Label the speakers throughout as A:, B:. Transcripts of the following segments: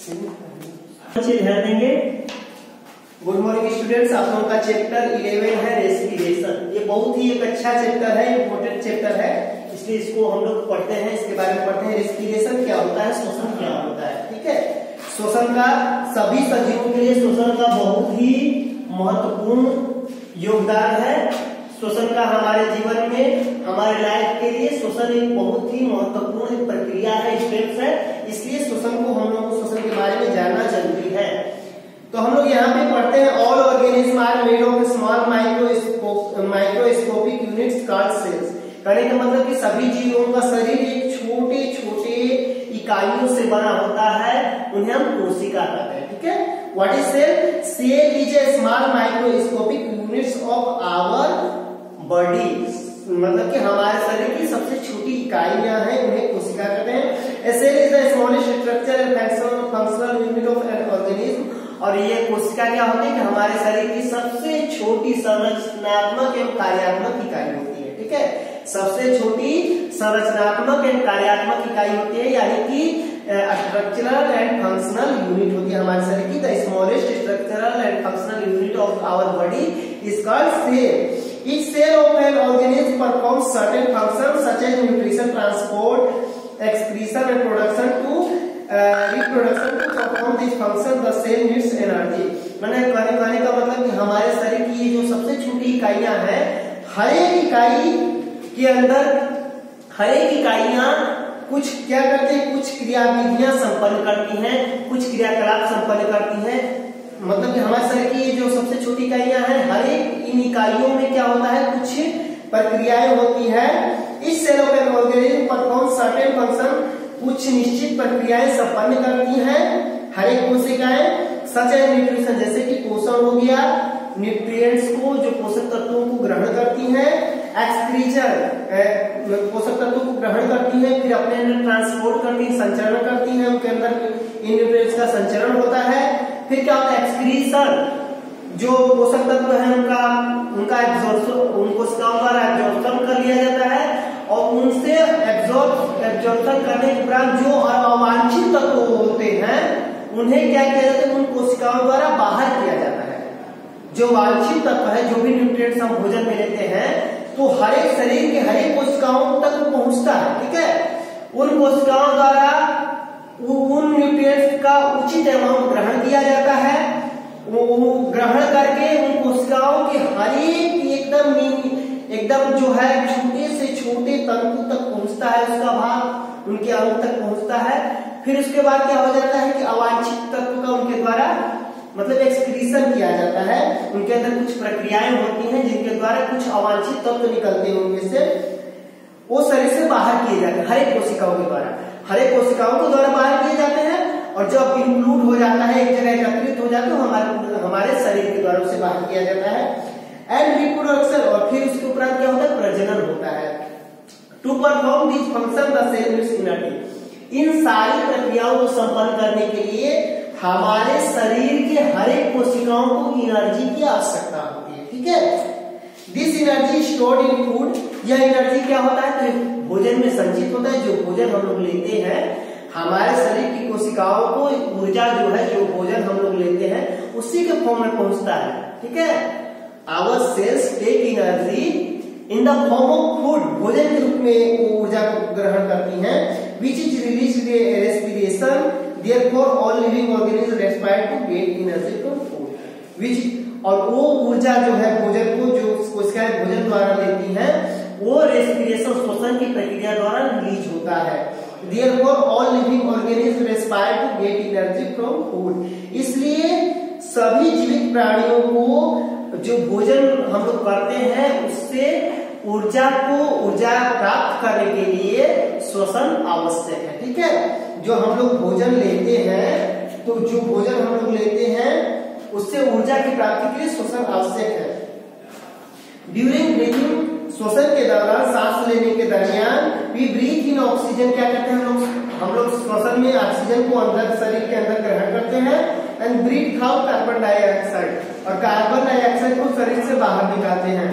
A: अच्छे ध्यान देंगे। गुड मॉर्निंग स्टूडेंट्स, आप लोगों का चैप्टर 11 है रेस्पिरेशन। ये बहुत ही एक अच्छा चैप्टर है, इम्पोर्टेंट चैप्टर है, इसलिए इसको हम लोग पढ़ते हैं, इसके बारे में पढ़ते हैं। रेस्पिरेशन क्या होता है, श्वसन क्या होता है, ठीक है। श्वसन का सभी सजीवों के लिए श्वसन का बहुत ही महत्वपूर्ण योगदान है। श्वसन का हमारे जीवन में, हमारे लाइफ के लिए श्वसन एक बहुत ही महत्वपूर्ण प्रक्रिया है, स्टेप्स है, इसलिए श्वसन को हम लोग को श्वसन के बारे में जानना जरूरी है। तो हम लोग यहाँ पे पढ़ते हैं all organism are made of small microscopic units called cells. कहने का मतलब कि सभी जीवों का शरीर एक छोटे छोटे इकाइयों से बना होता है, उन्हें हम कोशिका कहते हैं, ठीक है। What is cell? Cell is a small microscopic units of our body, मतलब कि हमारे शरीर की सबसे छोटी इकाइयां हैं, उन्हें कोशिका कहते हैं। A cell is the smallest structure and functional unit of an organism. और ये कोशिका क्या होती है कि हमारे शरीर की सबसे छोटी संरचनात्मक एवं कार्यात्मक इकाई होती है, ठीक है। सबसे छोटी संरचनात्मक एवं कार्यात्मक इकाई होती है, यानी कि स्ट्रक्चरल एंड फंक्शनल यूनिट होती है हमारे शरीर की। The smallest structural and functional unit of our body is called cell. Each cell of an organism performs certain functions such as nutrition, transport, excretion and production to reproduction. To perform these functions, the cell needs energy. मैंने कहने का मतलब कि हमारे शरीर की ये जो सबसे छोटी इकाइयां हैं, हर एक इकाई के अंदर हर एक इकाइयां कुछ क्या करती है, कुछ क्रियाविधियां संपन्न करती हैं, कुछ क्रियाकलाप संपन्न करती हैं। मतलब कि हमारे शरीर की जो सबसे छोटी इकाइयां हैं, हर एक इन इकाइयों में क्या होता है, कुछ प्रक्रियाएं होती है। इस cell of an organism perform certain function, कुछ निश्चित प्रक्रियाएं संपन्न करती हैं हर एक कोशिकाएं। सच एज न्यूट्रिशन, जैसे कि पोषण हो गया, न्यूट्रिएंट्स को, जो पोषक तत्वों को ग्रहण करती हैं। एक्सक्रीशन, पोषक तत्वों को ग्रहण करती हैं, फिर अपने अंदर ट्रांसपोर्ट करती हैं, संचरण करती हैं, उनके अंदर इन न्यूट्रिएंट्स का संचरण होता है। फिर क्या होता है, एक्सक्रीशन, जो पोषक तत्व है उनका एब्जॉर्प्शन, उनको द्वारा एब्जॉर्प्शन कर लिया जाता है, और उनसे एब्जॉर्प्शन करने के उपरांत जो अवांछित तत्व होते हैं उन्हें क्या किया जाता है, उन कोशिकाओं द्वारा बाहर किया जाता है। जो वांछित तत्व है, जो भी न्यूट्रिएंट्स हम भोजन में लेते हैं, तो हर एक शरीर के हर एक कोशिकाओं तक पहुंचता है, ठीक है। उन कोशिकाओं द्वारा उन न्यूट्रिएंट्स का उचित अमाउंट ग्रहण किया जाता है। वो ग्रहण करके उन कोशिकाओं के हर एक एकदम जो है छोटे से छोटे तंतु तक पहुंचता है, उसका भाग उनके अंग तक पहुंचता है। फिर उसके बाद क्या हो जाता है कि अवांछित तत्व का उनके द्वारा मतलब एक्सक्रीशन किया जाता है। उनके अंदर कुछ प्रक्रियाएं होती हैं जिनके द्वारा कुछ अवांछित तत्व निकलते हैं, उनमें से वो शरीर से बाहर किए जाते हैं, हर एक कोशिकाओं के द्वारा, हर एक कोशिकाओं के द्वारा बाहर किए जाते हैं। और जब इंक्लूड हो जाता है, एक जगह एकत्रित हो जाता है, तो हमारे शरीर के द्वारा उसे बाहर किया जाता है। एंड रिप्रोडक्शन, और फिर उसके उपरांत क्या होता है, प्रजनन होता है। To perform this function the cell needs energy. इन सारी प्रक्रियाओं को संपन्न करने के लिए हमारे शरीर के हर एक कोशिकाओं को एनर्जी की आवश्यकता होती है, ठीक है। This energy stored in food, यह एनर्जी क्या होता है, तो भोजन में संचित होता है। जो भोजन हम लोग लेते हैं, हमारे शरीर की कोशिकाओं को ऊर्जा जो है, जो भोजन हम लोग लेते हैं उसी के फॉर्म में पहुंचता है, ठीक है। Our cells take energy in the form of food, भोजन के रूप में ऊर्जा को ग्रहण करती हैं, which is release respiration. Therefore, all living organisms respire to get energy from food. Which, और वो ऊर्जा जो है भोजन को, जो कोशिकाएं भोजन द्वारा लेती हैं, वो रेस्पिरेशन, श्वसन की प्रक्रिया द्वारा रिलीज होता है। Therefore, all living organisms respire to get energy from food. इसलिए सभी जीवित प्राणियों को जो भोजन हम लोग करते हैं उससे ऊर्जा प्राप्त करने के लिए श्वसन आवश्यक है, ठीक है। जो हम लोग भोजन लेते हैं, तो जो भोजन हम लोग लेते हैं उससे ऊर्जा की प्राप्ति के लिए श्वसन आवश्यक है। ड्यूरिंग ब्रीथिंग, श्वसन के दौरान, सांस लेने के दरमियान, वी ब्रीथ इन ऑक्सीजन, क्या करते हैं हम लोग श्वसन में ऑक्सीजन को अंदर शरीर के अंदर ग्रहण करते हैं। And breathe out carbon dioxide, और कार्बन डाइऑक्साइड को शरीर से बाहर निकालते हैं।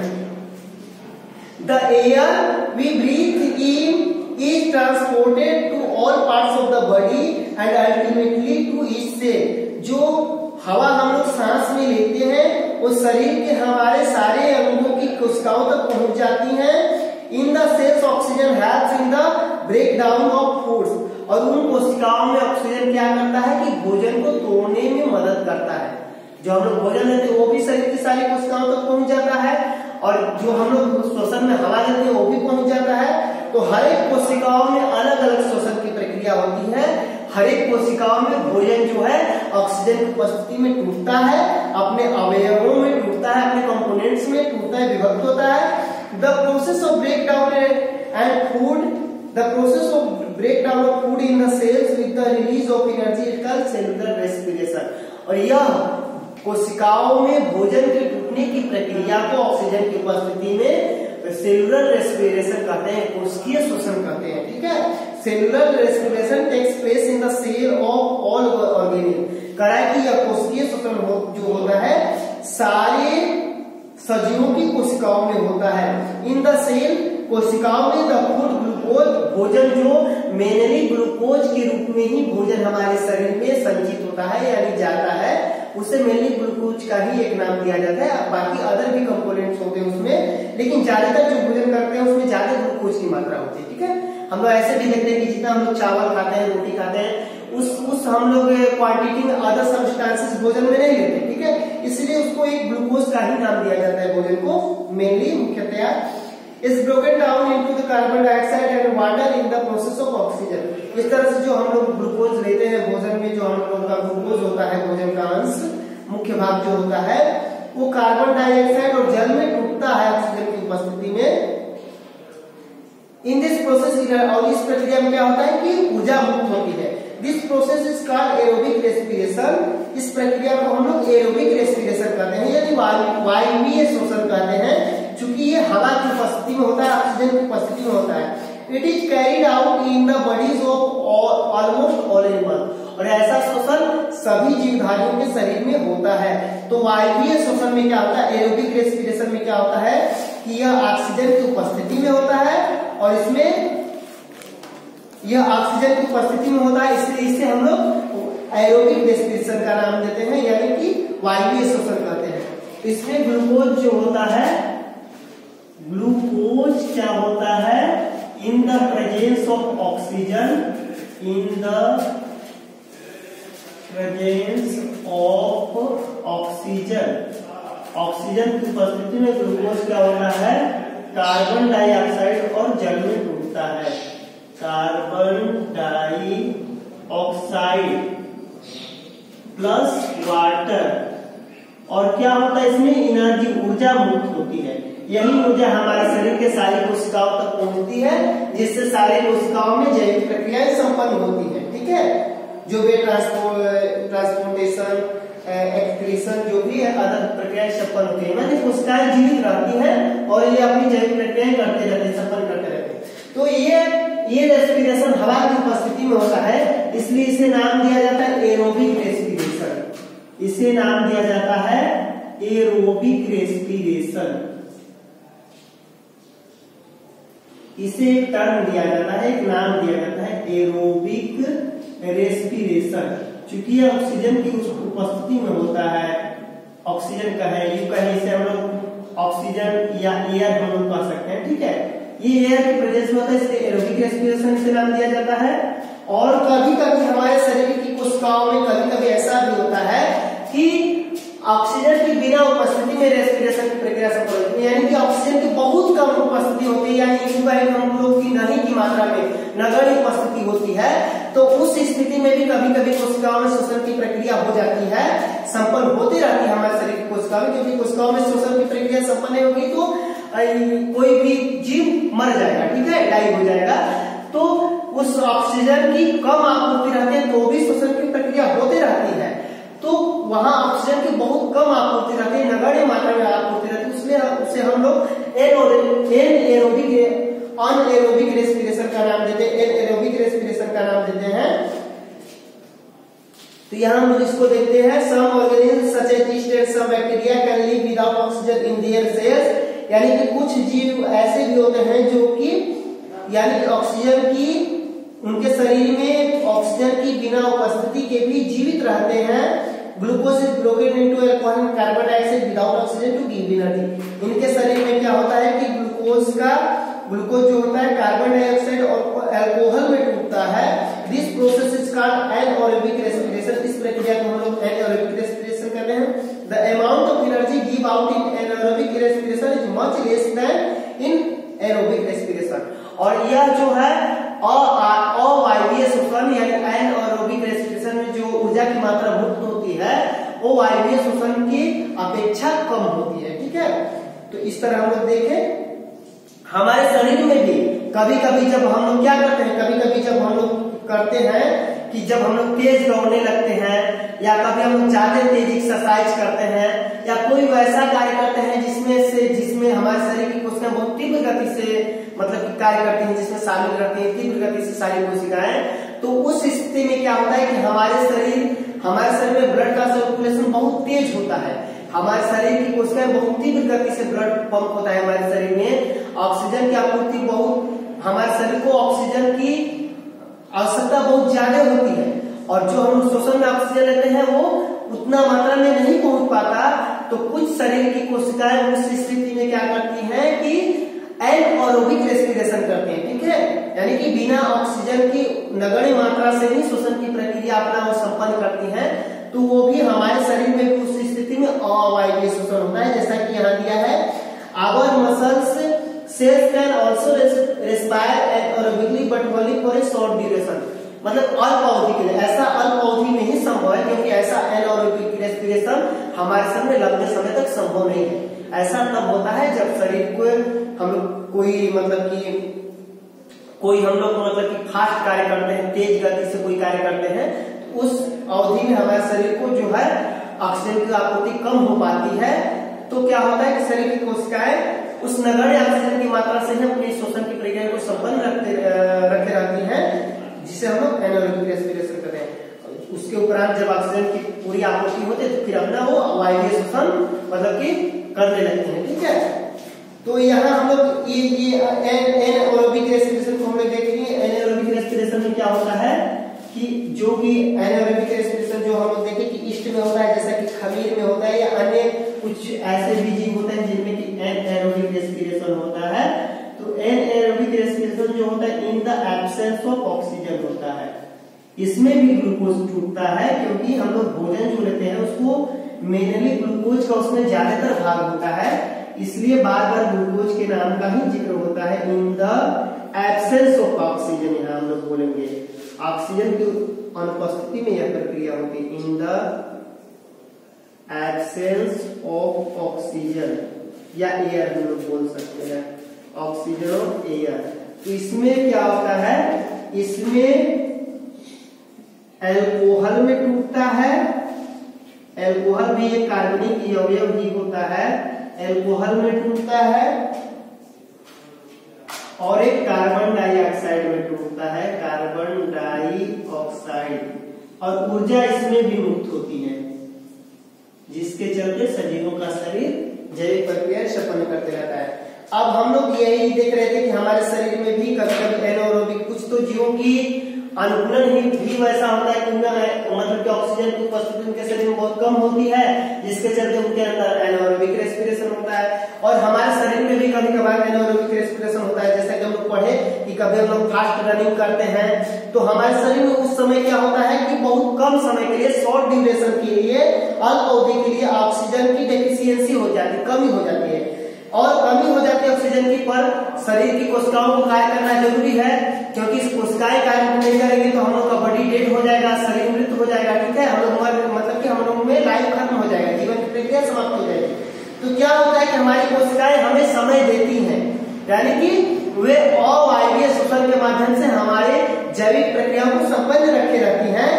A: The air we breathe in is transported to all parts of the body and ultimately to each कोशिकाओं तक पहुंच जाती हैं। In the cells oxygen helps in the breakdown of foods, और उन कोशिकाओं में ऑक्सीजन क्या करता है कि भोजन को तोड़ने में मदद करता है। जो हम लोग भोजन लेते हैं वो भी शरीर की सारी कोशिकाओं तक पहुंच जाता है, और जो हम लोग श्वसन में हवा लेते हैं वो भी पहुंच जाता है। तो हर एक कोशिकाओं में अलग अलग श्वसन की प्रक्रिया होती है। हर एक कोशिकाओं में भोजन जो है ऑक्सीजन की उपस्थिति में टूटता है, अपने अवयवों में टूटता है, अपने कंपोनेंट्स में टूटता है, विभक्त होता है। The process of breakdown and food, the process of breakdown of food in the cells with the release of energy is called cellular respiration। और यह कोशिकाओं में भोजन के टूटने की प्रक्रिया को ऑक्सीजन की उपस्थिति में सेलुलर रेस्पिरेशन कहते हैं, कोशिकीय श्वसन कहते हैं। ठीक है, cellular respiration takes place in the cell of all organism. कह रहा है कि यह कोशिकीय श्वसन जो होता है सारे सजीवों की कोशिकाओं में होता है। इन द सेल, कोशिकाओं में द फूड ग्लूकोज, भोजन जो मेनली ग्लूकोज के रूप में ही भोजन हमारे शरीर में संचित होता है यानी जाता है, उसे मेनली ग्लूकोज का ही एक नाम दिया जाता है। बाकी अदर भी कंपोनेंट्स होते हैं उसमें, लेकिन ज्यादातर जो भोजन करते हैं उसमें ज्यादा ग्लूकोज की मात्रा होती है। ठीक है, हम लोग ऐसे भी देखते हैं कि जितना हम लोग चावल खाते हैं, रोटी खाते हैं, उस हम लोग क्वांटिटी में अदर सब्सटेंसेस भोजन में नहीं लेते। ठीक है, इसलिए उसको एक ग्लूकोज का ही नाम दिया जाता है भोजन को मेनली मुख्यतया। is broken down into the carbon dioxide and water in the process of oxygen। इस तरह से जो हम लोग ग्लूकोज लेते हैं भोजन में, जो हम लोग का ग्लूकोज होता है भोजन का अंश, मुख्य भाग जो होता है वो कार्बन डाइऑक्साइड और जल में टूटता है ऑक्सीजन की उपस्थिति में। इन दिस प्रोसेस, और इस प्रक्रिया में क्या होता है कि ऊर्जा मुक्त होती है। This process is called aerobic respiration. इस प्रक्रिया को हम लोग एरोबिक रेस्पिरेशन कहते हैं यानी वायवीय श्वसन कहते हैं, चूंकि ये हवा की उपस्थिति में होता है, ऑक्सीजन की उपस्थिति में होता है। It is carried out in the bodies of almost all animal, और ऐसा श्वसन सभी जीवधारियों के शरीर में होता है। तो वायवीय श्वसन में क्या होता है, एरोबिक रेस्पिरेशन में क्या होता है कि यह ऑक्सीजन की उपस्थिति में होता है, और इसमें यह ऑक्सीजन की उपस्थिति में होता है, इसलिए इसे हम लोग एरोबिक रेस्पिरेशन का नाम देते हैं यानी कि वायवीय श्वसन कहते हैं। तो इसमें ग्लूकोज जो होता है, ग्लूकोज क्या होता है, in the presence of oxygen, in the presence of oxygen, oxygen की उपस्थिति में ग्लूकोज क्या होता है, कार्बन डाइऑक्साइड और जल में टूटता है। कार्बन डाइऑक्साइड प्लस वाटर, और क्या होता है इसमें एनर्जी, ऊर्जा मुक्त होती है। यही ऊर्जा हमारे शरीर के सारी कोशिकाओं तक पहुंचती है, जिससे सारी कोशिकाओं में जैविक प्रक्रियाएं संपन्न होती है। ठीक है, जो भी ट्रांसपोर्टेशन, एक्सक्रीशन, जो भी है अदर प्रक्रियाएं संपन्न होती है, माने कोशिकाएं जीवित रहती हैं और ये अपनी जैविक प्रक्रियाएं करते रहते हैं, संपन्न करते रहते हैं। तो ये रेस्पिरेशन हवा की उपस्थिति में होता है, इसलिए इसे नाम दिया जाता है एरोबिक रेस्पिरेशन। इसे नाम दिया जाता है एरोबिक रेस्पिरेशन। इसे एक टर्म दिया जाता है, एक नाम दिया जाता है एरोबिक रेस्पिरेशन। चूंकि यह ऑक्सीजन की उपस्थिति में होता है, ऑक्सीजन का है, यू कहे इसे हम लोग ऑक्सीजन या एयर हम लोग कह सकते हैं। ठीक है, ये एयर के प्रेजेंस में होता है, इसलिए एरोबिक रेस्पिरेशन से नाम दिया जाता है। और कभी कभी हमारे शरीर की कोशिकाओं में कभी कभी ऐसा भी होता है कि ऑक्सीजन की बिना उपस्थिति में रेस्पिरेशन की प्रक्रिया संपन्न होती है, यानी कि ऑक्सीजन की बहुत कम उपस्थिति होती है, यानी हम लोग की नहीं की मात्रा में नगण्य उपस्थिति होती है। तो उस स्थिति में भी कभी कभी कोशिकाओं में श्वसन की प्रक्रिया हो जाती है, संपन्न होती रहती है हमारे शरीर की कोशिकाओं में, क्योंकि कोशिकाओं में श्वसन की प्रक्रिया संपन्न नहीं होगी तो कोई भी जीव मर जाएगा। ठीक है, डाई हो जाएगा। तो उस ऑक्सीजन की कम आपूर्ति रहती है तो भी श्वसन की प्रक्रिया होती रहती है, तो वहां ऑक्सीजन की बहुत कम आपूर्ति रहती है, नगण्य मात्रा में आपूर्ति रहती है, इसलिए उसे हम लोग अनएरोबिक रेस्पिरेशन का नाम देते हैं, एरोबिक रेस्पिरेशन का नाम देते हैं। तो यहाँ हम लोग इसको देखते हैं, some organism such as yeast and some bacteria can live without oxygen in their cells, यानी कि कुछ जीव ऐसे भी होते हैं जो कि यानी ऑक्सीजन की उनके शरीर में ऑक्सीजन की बिना उपस्थिति के भी जीवित रहते हैं, glucose is broken into alcohol and carbon dioxide without oxygen to give energy. इनके शरीर में क्या होता है कि ग्लूकोज जो होता है कार्बन डाइऑक्साइड और अल्कोहल में टूटता है। This process is called anaerobic respiration. इस प्रक्रिया को हम लोग एनारोबिक रेस्पिरेशन कहते हैं। The amount of energy give out in anaerobic respiration is much less then in aerobic respiration. और यह जो है अवायवीय श्वसन यानी एनारोबिक रेस्पिरेशन में जो ऊर्जा की मात्रा मुक्त होती है वो वायवीय श्वसन की अपेक्षा कम होती है। ठीक है, तो इस तरह हम लोग देखें हमारे शरीर में भी कभी कभी जब हम लोग क्या करते हैं, कभी कभी जब हम लोग करते हैं कि जब हम लोग तेज दौड़ने लगते हैं या कभी हम लोग ज्यादा तेज एक्सरसाइज करते हैं या कोई वैसा कार्य करते हैं जिसमें हमारे शरीर की कोशिकाएं बहुत तीव्र गति से मतलब कि कार्य करती हैं, जिसमें शामिल रहती हैं तीव्र गति से सारी कोशिकाएं, तो उस स्थिति में क्या होता है कि हमारे शरीर में ब्लड का सर्कुलेशन बहुत तेज होता है। हमारे शरीर की कोशिकाएं बहुत तीव्र गति से ब्लड पंप होता है हमारे शरीर में। ऑक्सीजन की आपूर्ति हमारे शरीर को ऑक्सीजन की आवश्यकता बहुत ज्यादा होती है और जो हम श्वसन में ऑक्सीजन लेते हैं वो उतना मात्रा में नहीं पहुंच पाता। तो कुछ शरीर की कोशिकाएं उस स्थिति में क्या करती हैं कि एनारोबिक रेस्पिरेशन करती हैं। ठीक है, यानी कि बिना ऑक्सीजन की नगण्य मात्रा से ही श्वसन की प्रक्रिया अपना वो संपन्न करती हैं। तो वो भी हमारे शरीर में उस स्थिति में अवायवीय श्वसन होता है, जैसा कि यहाँ दिया है। Our muscles cells can also respire anaerobically but only for a short duration. मतलब अल्प अवधि के लिए, ऐसा अल्प अवधि में ही संभव है क्योंकि ऐसा एनारोबिक रेस्पिरेशन हमारे शरीर में लंबे समय तक संभव नहीं है। ऐसा तब होता है जब शरीर को हम लोग कोई मतलब कि फास्ट कार्य करते हैं, तेज गति से कोई कार्य करते हैं, तो उस अवधि में हमारे शरीर को जो है ऑक्सीजन की आपूर्ति कम हो पाती है। तो क्या होता है कि शरीर की कोशिकाएं उस नगण्य ऑक्सीजन की मात्रा से ही अपनी श्वसन की प्रक्रिया को संपन्न रखे रहती हैं, जिसे हम लोग एनारोबिक रेस्पिरेशन कहते हैं। उसके उपरांत जब ऑक्सीजन की पूरी आपूर्ति होती है तो फिर अपना वो वायवीय श्वसन मतलब कि करने लगते हैं। ठीक है, तो यहाँ हम लोग ये एनारोबिक रेस्पिरेशन को हम लोग देखेंगे। एनारोबिक रेस्पिरेशन में क्या होता है कि जो कि एनारोबिक रेस्पिरेशन जो हम लोग देखें कि ईस्ट में होता है, जैसा कि खमीर में होता है या अन्य कुछ ऐसे भी जीव होते हैं जिनमें कि एनारोबिक रेस्पिरेशन होता है। तो एनारोबिक रेस्पिरेशन जो होता है in the absence of oxygen होता है। इसमें भी ग्लूकोज टूटता है क्योंकि हम लोग भोजन जो लेते हैं उसको मेनली ग्लूकोज का उसमें ज्यादातर भाग होता है, इसलिए बार बार ग्लूकोज के नाम का ही जिक्र होता है। In the absence of oxygen यहाँ हम लोग बोलेंगे, ऑक्सीजन की अनुपस्थिति में यह प्रक्रिया होती है। In the absence of oxygen या एयर हम लोग बोल सकते हैं, ऑक्सीजन और एयर। तो इसमें क्या होता है, इसमें अल्कोहल में टूटता है। अल्कोहल भी एक कार्बनिक अवयव ही होता है, अल्कोहल में टूटता है और एक कार्बन डाइऑक्साइड में टूटता है, कार्बन डाइऑक्साइड, और ऊर्जा इसमें भी मुक्त होती है, जिसके चलते सजीवों का शरीर जैविक प्रक्रिया संपन्न करते रहता है। अब हम लोग यही देख रहे थे कि हमारे शरीर में भी कभी कभी एनारोबिक, कुछ तो जीवों की अनुकूलन ही भी वैसा होता है कि मतलब कि ऑक्सीजन की उपस्थिति उनके शरीर में बहुत कम होती है, जिसके चलते उनके अंदर एनारोबिक रेस्पिरेशन होता है। और हमारे शरीर में भी कभी कभार एनारोबिक रेस्पिरेशन होता है, जैसा कि हम लोग पढ़े कि कभी हम लोग फास्ट रनिंग करते हैं तो हमारे शरीर में उस समय क्या होता है कि बहुत कम समय के लिए, शॉर्ट ड्यूरेशन के लिए, अल्प अवधि के लिए ऑक्सीजन की डेफिशिएंसी हो जाती है, कमी हो जाती है। और कमी हो जाती है ऑक्सीजन की, पर शरीर की कोशिकाओं को कार्य करना जरूरी है, क्योंकि इस कोशिकाएं कार्य नहीं करेंगे तो हम लोग का बॉडी डेड हो जाएगा, शरीर मृत हो जाएगा। ठीक है, हम लोग मतलब कि हम लोग में लाइफ खत्म हो जाएगा, जीवन की प्रक्रिया समाप्त हो जाएगी। तो क्या होता है कि हमारी कोशिकाएं हमें समय देती हैं, यानी कि वे अवायवीय श्वसन के माध्यम से हमारे जैविक प्रक्रियाओं को संपन्न रखे रहती हैं।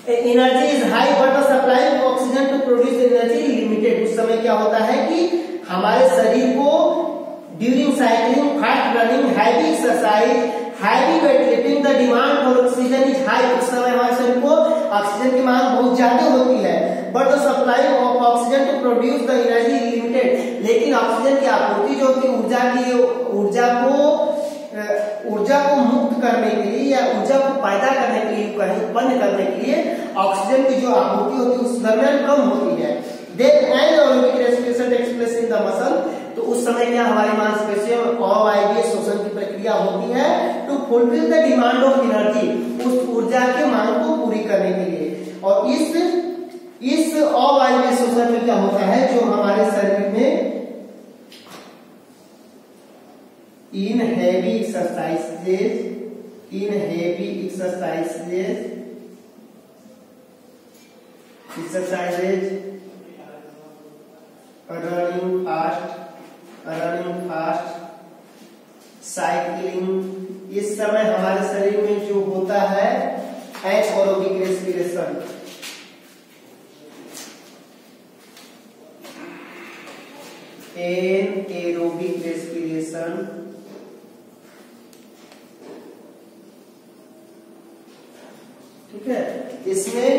A: Energy is high but the supply of oxygen to produce energy limited. उस समय क्या होता है कि हमारे शरीर को during cycling, fast running, heavy exercise, heavy weight lifting, the demand for oxygen is high. उस समय हमारे शरीर को ऑक्सीजन की मांग बहुत ज्यादा होती है, but the supply of oxygen to produce the energy limited. लेकिन ऑक्सीजन की आपूर्ति जो कि ऊर्जा को मुक्त करने के लिए या ऊर्जा को पैदा करने के लिए उत्पन्न करने के लिए ऑक्सीजन की जो आपूर्ति होती है उस दरमियान कम होती है। Then anaerobic respiration takes place in the muscle, तो उस समय क्या हमारी मांसपेशियों में अवायवीय शोषण की प्रक्रिया होती है to fulfil the demand of energy, उस ऊर्जा की मांग को पूरी करने के लिए। और इस अवायवीय शोषण में क्या होता है, जो हमारे शरीर में इन heavy exercises running fast, cycling, इस समय हमारे शरीर में जो होता है एनारोबिक रेस्पिरेशन, एनारोबिक रेस्पिरेशन, ठीक है। इसमें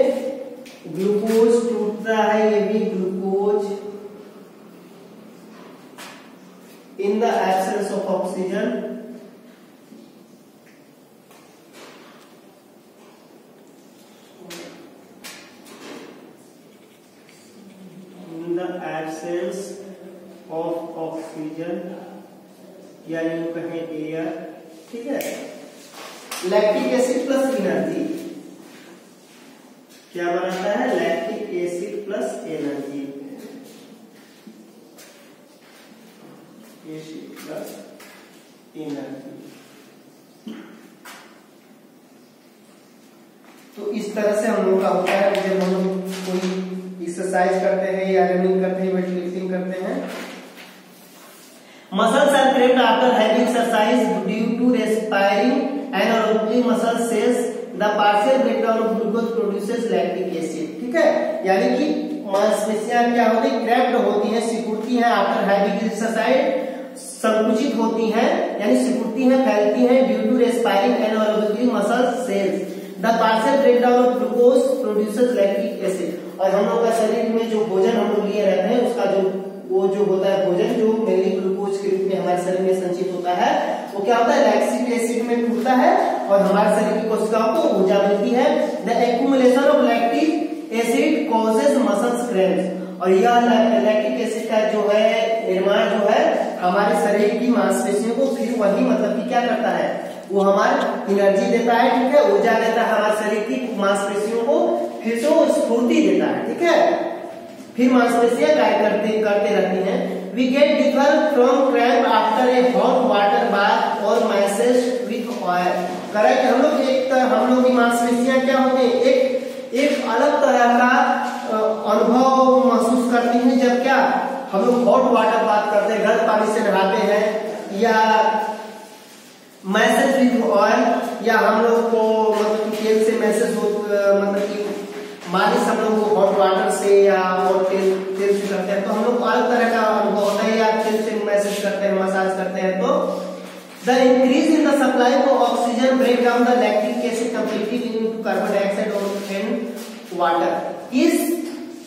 A: ग्लूकोज टूटता है, ये भी glucose in the absence of oxygen, या यूं कहें एयर, ठीक है। लैक्टिक एसिड प्लस एनर्जी क्या बनाता है, lactic acid plus energy, acid plus energy. तो इस तरह से हम लोग का होता है जब हम लोग कोई एक्सरसाइज करते हैं या रनिंग करते हैं, वेट लिफ्टिंग करते हैं। Muscles are cramped after heavy exercise due to respiring anaerobically muscle cells. The partial breakdown of glucose produces lactic acid, ठीक है। यानी कि मांसपेशियां क्या होती है, क्रैम्प्ड होती हैं, सिकुड़ती हैं आफ्टर हैवी एक्सरसाइज, संकुचित होती हैं यानी सिकुड़ती हैं, फैलती हैं due to respiring anaerobically muscle cells. The partial breakdown of glucose produces lactic acid. और हम लोग का शरीर में जो भोजन हम लोग लिए रहते हैं उसका वो जो होता है भोजन जो मेनली ग्लूकोज के रूप में हमारे शरीर में संचित होता है, वो क्या होता है लैक्टिक एसिड में टूटता है और हमारे शरीर की कोशिकाओं को ऊर्जा मिलती है। The accumulation of lactic acid causes muscles cramps, और यह लैक्टिक एसिड का जो है निर्माण जो है हमारे शरीर की मांसपेशियों को फिर वही मतलब कि क्या करता है, वो हमारी एनर्जी देता है, ठीक है, ऊर्जा देता है हमारे शरीर की मांसपेशियों को, फिर से वो स्फूर्ति देता है, ठीक है। फिर मांसपेशियां कार्य करते रहती हैं। We get differ from cramp after a hot water bath और मैसेज विथ ऑयल। करेक्ट, हम लोग की मांसपेशियां क्या होते हैं, एक अलग तरह का अनुभव महसूस करती हैं जब क्या हम लोग हॉट वाटर बाथ करते हैं, गर्म पानी से नहाते हैं, या मैसेज विथ ऑयल, या हम लोग को मतलब तेल से मैसेज हो, मतलब कि मालिश हम लोग को हॉट वाटर से या और तेल से करते हैं तो हम लोग अलग तरह का अनुभव होता है, या तेल से मैसेज करते हैं, मसाज करते हैं। तो the increase in the supply of oxygen break down the lactic acid completely into carbon dioxide and water.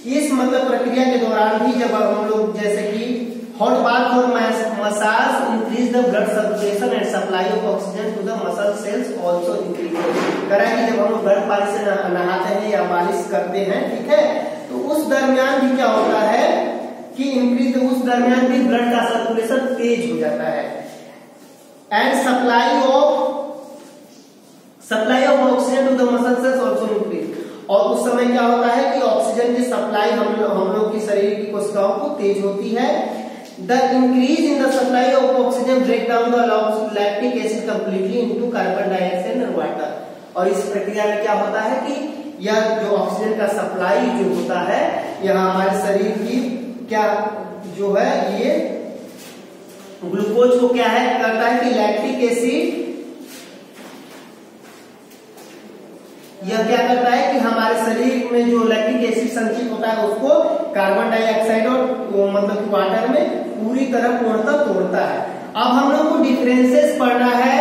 A: इस मतलब प्रक्रिया के दौरान भी जब हम लोग जैसे कि हॉट बाथ और massage increase the blood circulation and supply of oxygen to the muscle cells also increase. करा कि जब हम लोग गर्म पानी से नहाते हैं या मालिश करते हैं, ठीक है, तो उस दरमियान भी क्या होता है कि इंक्रीज, उस दरमियान भी ब्लड का सर्कुलेशन तेज हो जाता है and supply of oxygen to the muscle cells also increase. और उस समय क्या होता है कि ऑक्सीजन की सप्लाई हम लोग की शरीर की कोशिकाओं को तेज होती है। The increase in the supply of oxygen break down the lactic acid completely into carbon dioxide and water। और इस प्रक्रिया में क्या होता है कि यह जो ऑक्सीजन का सप्लाई जो होता है यह हमारे शरीर की क्या जो है ये ग्लूकोज को क्या है करता है कि लैक्टिक एसिड यह क्या करता है कि हमारे शरीर में जो लैक्टिक एसिड संचित होता है उसको कार्बन डाइऑक्साइड और मतलब वाटर में पूरी तरह पूर्णतः तोड़ता है। अब हम लोग को डिफरेंसेस पढ़ना है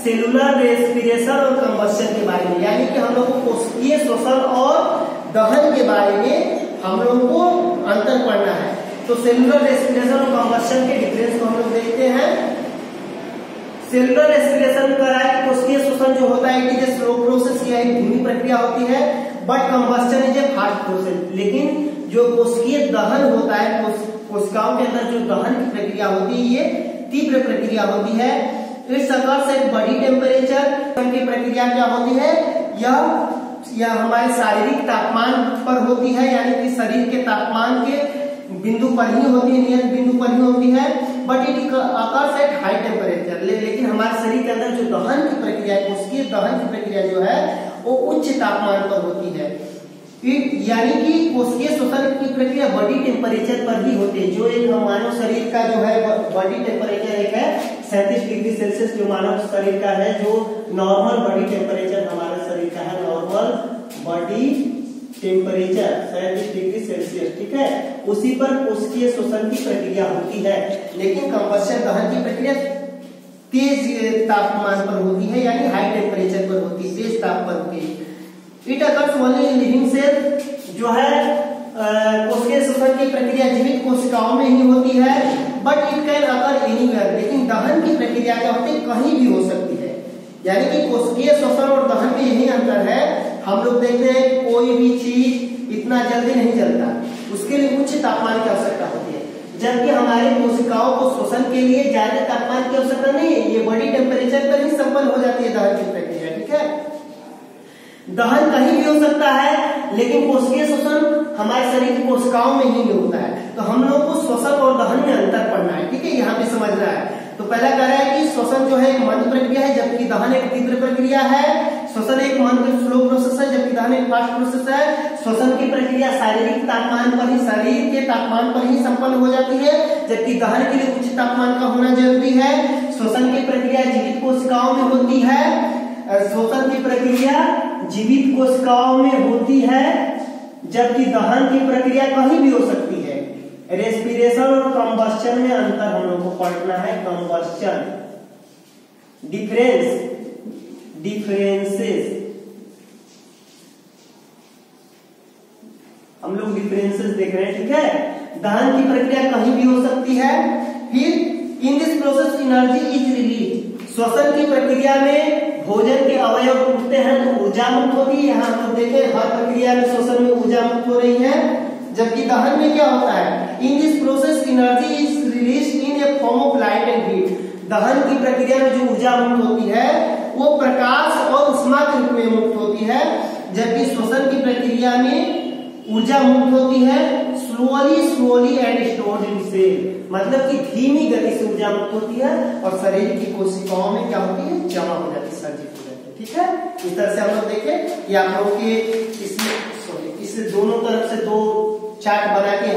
A: सेलुलर रेस्पिरेशन और कंबस्शन के बारे में, यानी कि हम लोग को कोशिकीय श्वसन और दहन के बारे में हम लोग को अंतर पढ़ना है। तो सेलुलर रेस्पिरेशन और कंबस्शन के डिफरेंस को हम लोग देखते हैं। सेलुलर रेस्पिरेशन का कोशिकीय श्वसन जो होता है कि स्लो प्रोसेस या एक धीमी प्रक्रिया प्रक्रिया होती है, but combustion is a fast process. लेकिन जो कोशिकीय दहन होता है, कोशिकाओं के अंदर जो दहन की प्रक्रिया होती है, ये तीव्र प्रक्रिया होती है। It's occurs at body temperature. की प्रक्रिया क्या होती है, यह हमारे शारीरिक तापमान पर होती है, यानी कि शरीर के तापमान के बिंदु पर ही होती है, नियत बिंदु पर ही होती है। But it occurs at high temperature. लेकिन हमारे शरीर के अंदर जो दहन की प्रक्रिया है, उसकी दहन की प्रक्रिया जो है वो उच्च तापमान पर होती है। यानी कि कोशिकीय श्वसन की प्रक्रिया बॉडी टेम्परेचर पर ही होती है। जो एक मानव शरीर का जो है बॉडी टेम्परेचर एक है 37 डिग्री सेल्सियस, जो मानव शरीर का है, जो नॉर्मल बॉडी टेम्परेचर हमारे शरीर का है, normal body temperature 37 degree Celsius, ठीक है। उसी पर कोशिकीय श्वसन की प्रक्रिया होती है। लेकिन कंबस्टन दहन की प्रक्रिया तेज तापमान पर होती है, यानी हाई टेम्परेचर पर होती है, तेज तापमान पे। It occurs only in living cell. जो है कोशिकीय श्वसन की प्रक्रिया जीवित कोशिकाओं में ही होती है, but it can occur anywhere. लेकिन दहन की प्रक्रिया क्या होती है, कहीं भी हो सकती है। यानी कि कोशिकीय श्वसन और दहन में यही अंतर है। हम लोग देखते हैं कि कोई भी चीज इतना जल्दी नहीं जलता, उसके लिए उच्च तापमान की आवश्यकता होती है, जबकि हमारे कोशिकाओं को श्वसन के लिए ज्यादा तापमान की आवश्यकता नहीं है। ये बॉडी टेम्परेचर पर ही संपन्न हो जाती है दहन की प्रक्रिया, ठीक है। दहन कहीं भी हो सकता है, लेकिन कोशिकीय श्वसन हमारे शरीर की कोशिकाओं में ही होता है। तो हम लोग को श्वसन और दहन में अंतर पढ़ना है, ठीक है, यहाँ पे समझना है। तो पहला कह रहा है कि श्वसन जो है एक मंद प्रक्रिया है, जबकि दहन एक तीव्र प्रक्रिया है। श्वसन एक मंद स्लो प्रोसेस है, जबकि दहन एक फास्ट प्रोसेस है। श्वसन की प्रक्रिया शारीरिक तापमान पर ही, शरीर के तापमान पर ही संपन्न हो जाती है, जबकि दहन के लिए उच्च तापमान का होना जरूरी है। श्वसन की प्रक्रिया जीवित कोशिकाओं में होती है, श्वसन की प्रक्रिया जीवित कोशिकाओं में होती है, जबकि दहन की प्रक्रिया कहीं भी हो सकती है। रेस्पिरेशन और कंबस्टन में अंतर हम लोग को पढ़ना है। कंबस्टन डिफरेंसेस हम लोग डिफरेंसेस देख रहे हैं, ठीक है। दहन की प्रक्रिया कहीं भी हो सकती है। फिर in this process energy is release. श्वसन की प्रक्रिया में भोजन के अवयव टूटते हैं तो ऊर्जा मुक्त होती है। यहाँ हम देखें हर प्रक्रिया में श्वसन में ऊर्जा मुक्त हो रही है, जबकि दहन में क्या होता है, in this process energy is release in A form of light and heat. दहन की प्रक्रिया में जो ऊर्जा मुक्त होती है वो प्रकाश और उष्मा के रूप में मुक्त होती है, जबकि श्वसन की प्रक्रिया में ऊर्जा मुक्त होती है slowly and stored in cell. मतलब कि धीमी गति से ऊर्जा मुक्त होती है और शरीर की कोशिकाओं में क्या होती है, जमा हो जाती है, संचित हो जाती है, ठीक है। इस तरह से हम लोग देखें कि आप लोग के इस दोनों तरफ से दो चार्ट बना के